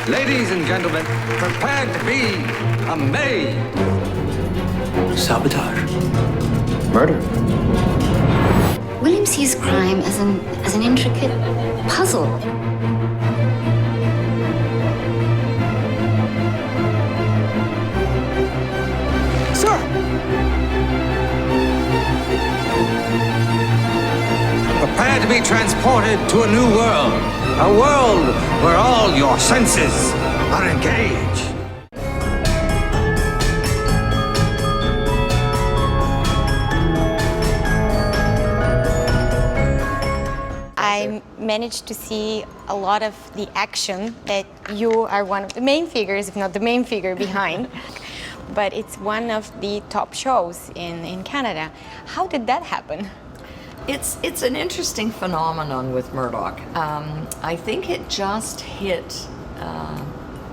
Ladies and gentlemen, prepare to be amazed. Sabotage. Murder. William sees crime as an intricate puzzle. Sir! Prepare to be transported to a new world. A world where all your senses are engaged. I managed to see a lot of the action that you are one of the main figures, if not the main figure behind. But it's one of the top shows in Canada. How did that happen? It's an interesting phenomenon with Murdoch. I think it just hit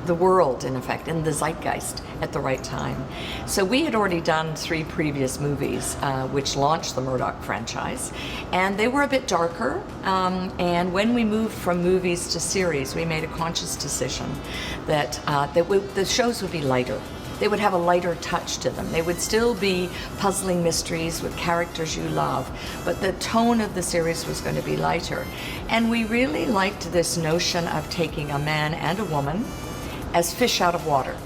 the world, in effect, in the zeitgeist at the right time. So we had already done 3 previous movies which launched the Murdoch franchise, and they were a bit darker. And when we moved from movies to series, we made a conscious decision that, the shows would be lighter. They would have a lighter touch to them. They would still be puzzling mysteries with characters you love, but the tone of the series was going to be lighter. And we really liked this notion of taking a man and a woman as fish out of water.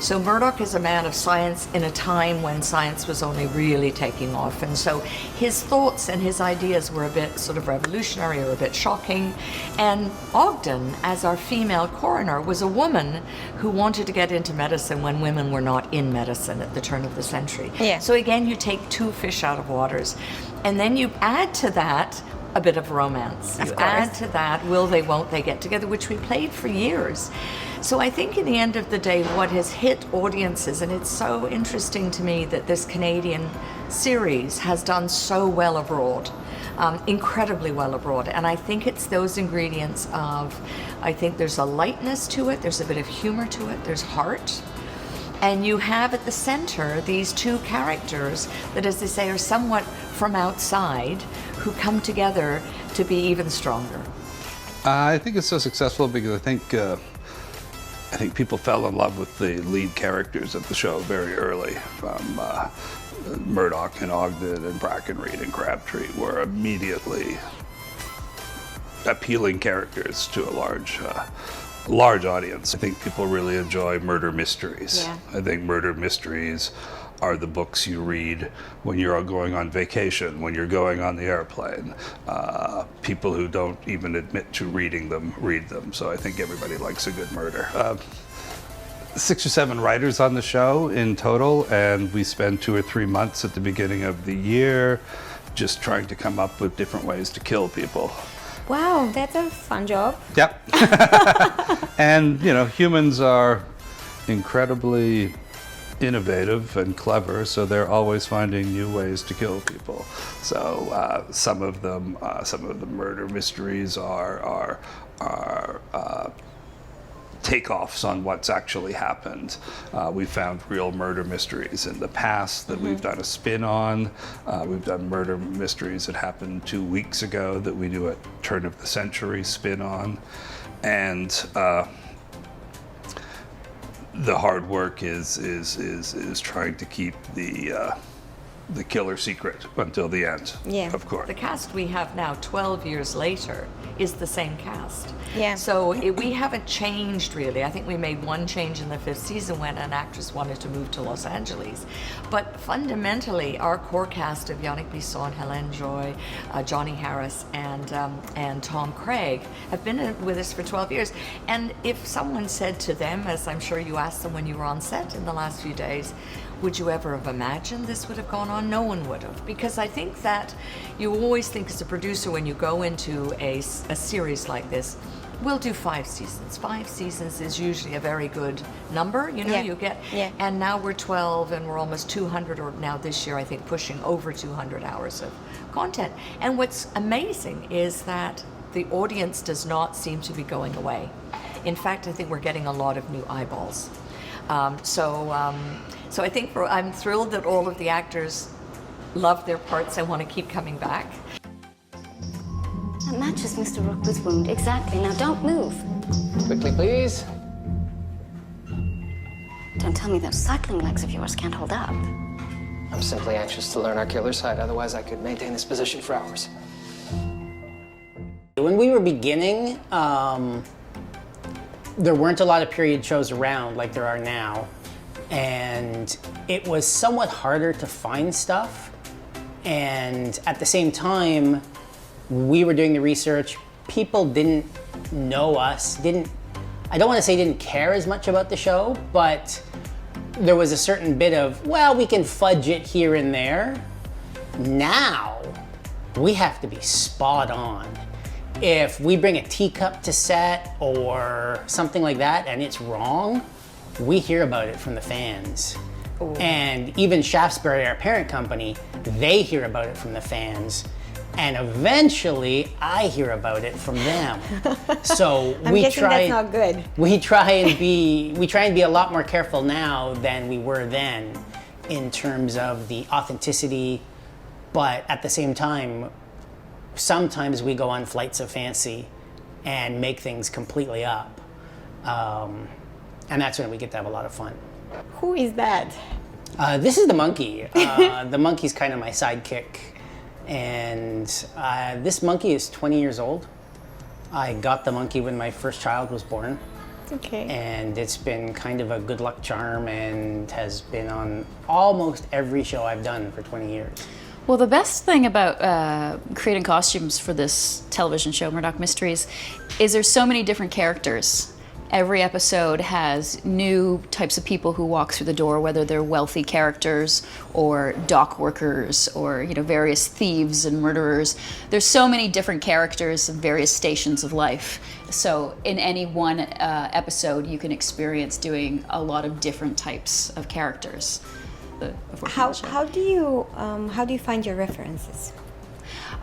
So Murdoch is a man of science in a time when science was only really taking off. And so his thoughts and his ideas were a bit sort of revolutionary or a bit shocking. And Ogden, as our female coroner, was a woman who wanted to get into medicine when women were not in medicine at the turn of the century. Yeah. So again, you take 2 fish out of waters. And then you add to that a bit of romance. Of You course. add to that, will they, won't they get together, which we played for years. So I think in the end of the day, what has hit audiences, and it's so interesting to me that this Canadian series has done so well abroad, incredibly well abroad. And I think it's those ingredients of, I think there's a lightness to it, there's a bit of humor to it, there's heart. And you have at the center these 2 characters that, as they say, are somewhat from outside, who come together to be even stronger. I think it's so successful because I think people fell in love with the lead characters of the show very early. From Murdoch and Ogden and Brackenreed and Crabtree were immediately appealing characters to a large audience. I think people really enjoy murder mysteries. Yeah. I think murder mysteries are the books you read when you're going on vacation, when you're going on the airplane. People who don't even admit to reading them, read them. So I think everybody likes a good murder. 6 or 7 writers on the show in total, and we spend 2 or 3 months at the beginning of the year just trying to come up with different ways to kill people. Wow, that's a fun job. Yep. And, humans are incredibly innovative and clever, so they're always finding new ways to kill people. So some of the murder mysteries are takeoffs on what's actually happened. We found real murder mysteries in the past that we've done a spin on. We've done murder mysteries that happened 2 weeks ago that we do a turn of the century spin on. And the hard work is trying to keep the killer secret until the end. Yeah. Of course. The cast we have now, 12 years later, is the same cast. Yeah. So we haven't changed really. I think we made one change in the 5th season when an actress wanted to move to Los Angeles. But fundamentally, our core cast of Yannick Bisson, Hélène Joy, Johnny Harris, and Tom Craig have been with us for 12 years. And if someone said to them, as I'm sure you asked them when you were on set in the last few days, would you ever have imagined this would have gone on? No one would have, because I think that you always think as a producer when you go into a series like this, we'll do 5 seasons. 5 seasons is usually a very good number, Yeah. you get. Yeah. And now we're 12 and we're almost 200, or now this year I think pushing over 200 hours of content. And what's amazing is that the audience does not seem to be going away. In fact, I think we're getting a lot of new eyeballs. So I think I'm thrilled that all of the actors love their parts and want to keep coming back. That matches Mr. Rookwood's wound exactly. Now don't move. Quickly, please. Don't tell me those cycling legs of yours can't hold up. I'm simply anxious to learn our killer side, otherwise I could maintain this position for hours. When we were beginning, there weren't a lot of period shows around like there are now, and it was somewhat harder to find stuff. And at the same time, we were doing the research. People didn't know us, I don't want to say didn't care as much about the show, but there was a certain bit of, well, we can fudge it here and there. Now, we have to be spot on. If we bring a teacup to set or something like that and it's wrong, we hear about it from the fans. Ooh. And even Shaftesbury, our parent company, they hear about it from the fans. And eventually, I hear about it from them. So I'm guessing that's not good. We try and be a lot more careful now than we were then in terms of the authenticity. But at the same time, sometimes we go on flights of fancy and make things completely up. And that's when we get to have a lot of fun. Who is that? This is the monkey. The monkey's kind of my sidekick. And this monkey is 20 years old. I got the monkey when my first child was born. Okay. And it's been kind of a good luck charm and has been on almost every show I've done for 20 years. Well, the best thing about creating costumes for this television show, Murdoch Mysteries, is there's so many different characters. Every episode has new types of people who walk through the door, whether they're wealthy characters or dock workers or various thieves and murderers. There's so many different characters of various stations of life. So in any one episode, you can experience doing a lot of different types of characters. How do you find your references?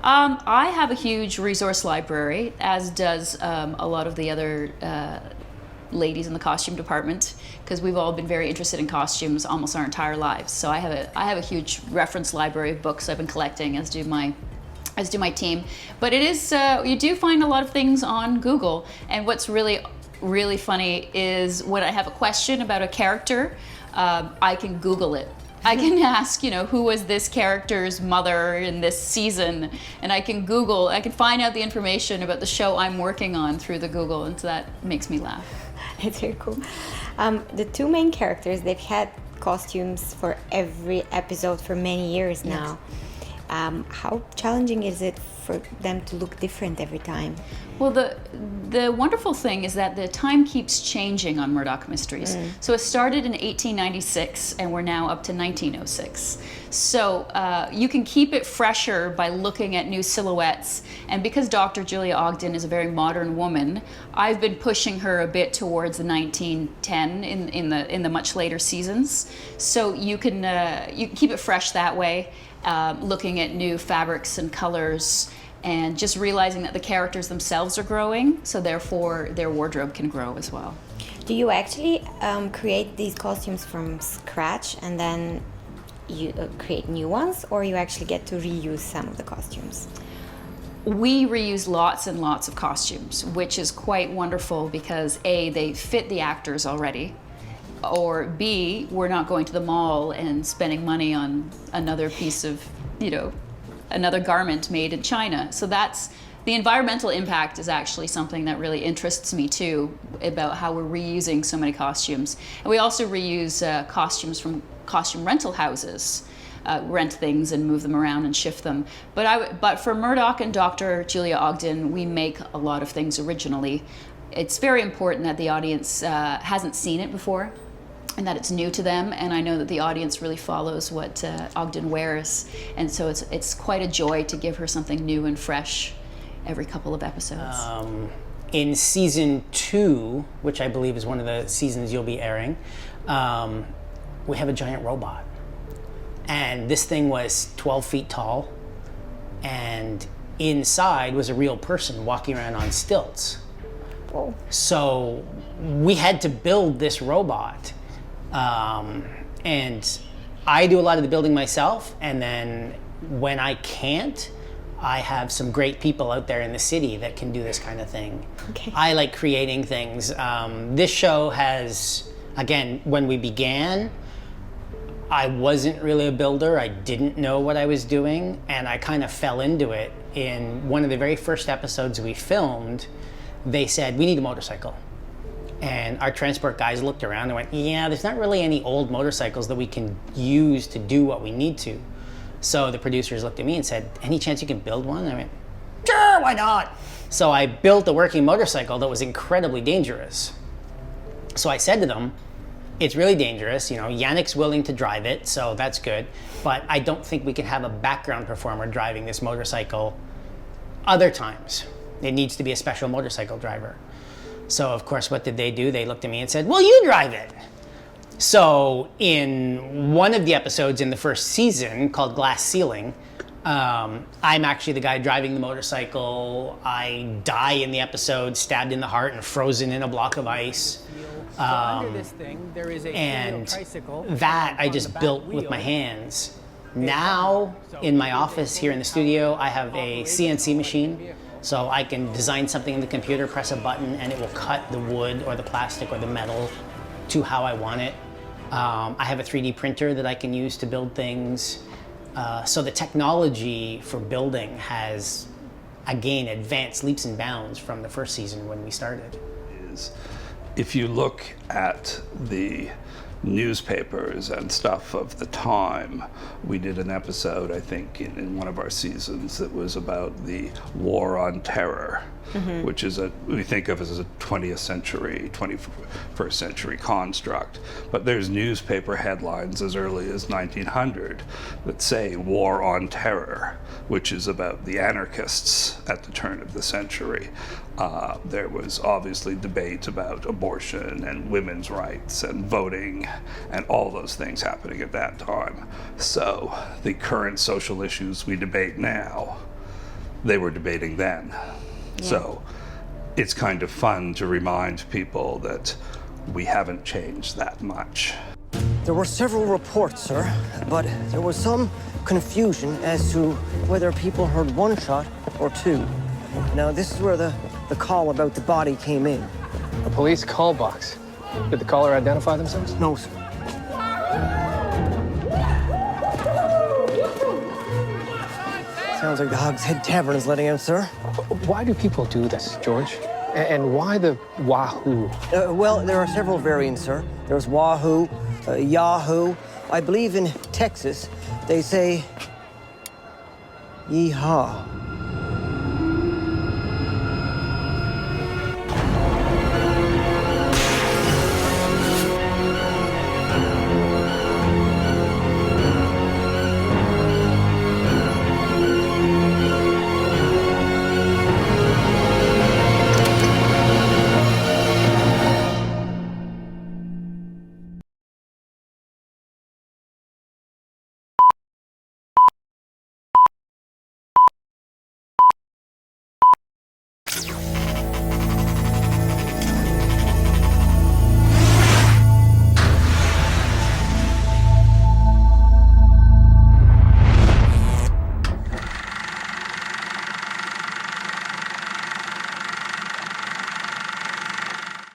I have a huge resource library, as does a lot of the other ladies in the costume department, because we've all been very interested in costumes almost our entire lives. So I have a huge reference library of books I've been collecting, as do my team. But it is you do find a lot of things on Google, and what's really funny is when I have a question about a character, I can Google it. I can ask, who was this character's mother in this season, and I can find out the information about the show I'm working on through the Google, and so that makes me laugh. It's very cool. The two main characters, they've had costumes for every episode for many years now. Yes. How challenging is it for them to look different every time? Well, the wonderful thing is that the time keeps changing on Murdoch Mysteries. So it started in 1896, and we're now up to 1906. So you can keep it fresher by looking at new silhouettes. And because Dr. Julia Ogden is a very modern woman, I've been pushing her a bit towards the 1910 in the much later seasons. So you can keep it fresh that way, looking at new fabrics and colors, and just realizing that the characters themselves are growing, so therefore their wardrobe can grow as well. Do you actually create these costumes from scratch and then you create new ones, or you actually get to reuse some of the costumes? We reuse lots and lots of costumes, which is quite wonderful because A, they fit the actors already, or B, we're not going to the mall and spending money on another piece of, another garment made in China. So the environmental impact is actually something that really interests me too, about how we're reusing so many costumes. And we also reuse costumes from costume rental houses, rent things and move them around and shift them. But for Murdoch and Dr. Julia Ogden, we make a lot of things originally. It's very important that the audience hasn't seen it before, and that it's new to them, and I know that the audience really follows what Ogden wears, and so it's quite a joy to give her something new and fresh every couple of episodes. In season 2, which I believe is one of the seasons you'll be airing, we have a giant robot, and this thing was 12 feet tall, and inside was a real person walking around on stilts. Whoa. So we had to build this robot. And I do a lot of the building myself, and then when I can't, I have some great people out there in the city that can do this kind of thing. Okay. I like creating things. This show has Again, when we began, I wasn't really a builder. I didn't know what I was doing, and I kind of fell into it. In one of the very first episodes we filmed, they said, we need a motorcycle. And our transport guys looked around and went, yeah, there's not really any old motorcycles that we can use to do what we need to. So the producers looked at me and said, any chance you can build one? I went, sure, why not? So I built a working motorcycle that was incredibly dangerous. So I said to them, it's really dangerous, you know, Yannick's willing to drive it, so that's good, but I don't think we can have a background performer driving this motorcycle other times. It needs to be a special motorcycle driver. So of course, what did they do? They looked at me and said, well, you drive it. So in one of the episodes in the first season called Glass Ceiling, I'm actually the guy driving the motorcycle. I die in the episode, stabbed in the heart and frozen in a block of ice. Under this thing, there is a And tricycle that I on just the back built with wheel. my hands. Now, in my office here in the studio, I have a CNC machine. So I can design something in the computer, press a button, and it will cut the wood or the plastic or the metal to how I want it. I have a 3D printer that I can use to build things. So the technology for building has, again, advanced leaps and bounds from the first season when we started. If you look at the newspapers and stuff of the time, we did an episode, I think, in one of our seasons that was about the War on Terror, which is we think of as a 20th century, 21st century construct. But there's newspaper headlines as early as 1900 that say War on Terror, which is about the anarchists at the turn of the century. There was obviously debate about abortion and women's rights and voting and all those things happening at that time. So the current social issues we debate now, they were debating then. Yeah. So it's kind of fun to remind people that we haven't changed that much. There were several reports, sir, but there was some confusion as to whether people heard one shot or two. Now, this is where the call about the body came in. A police call box. Did the caller identify themselves? No, sir. Sounds like the Hog's Head Tavern is letting out, sir. Why do people do this, George? And why the Wahoo? Well, there are several variants, sir. There's Wahoo, Yahoo. I believe in Texas, they say Yeehaw.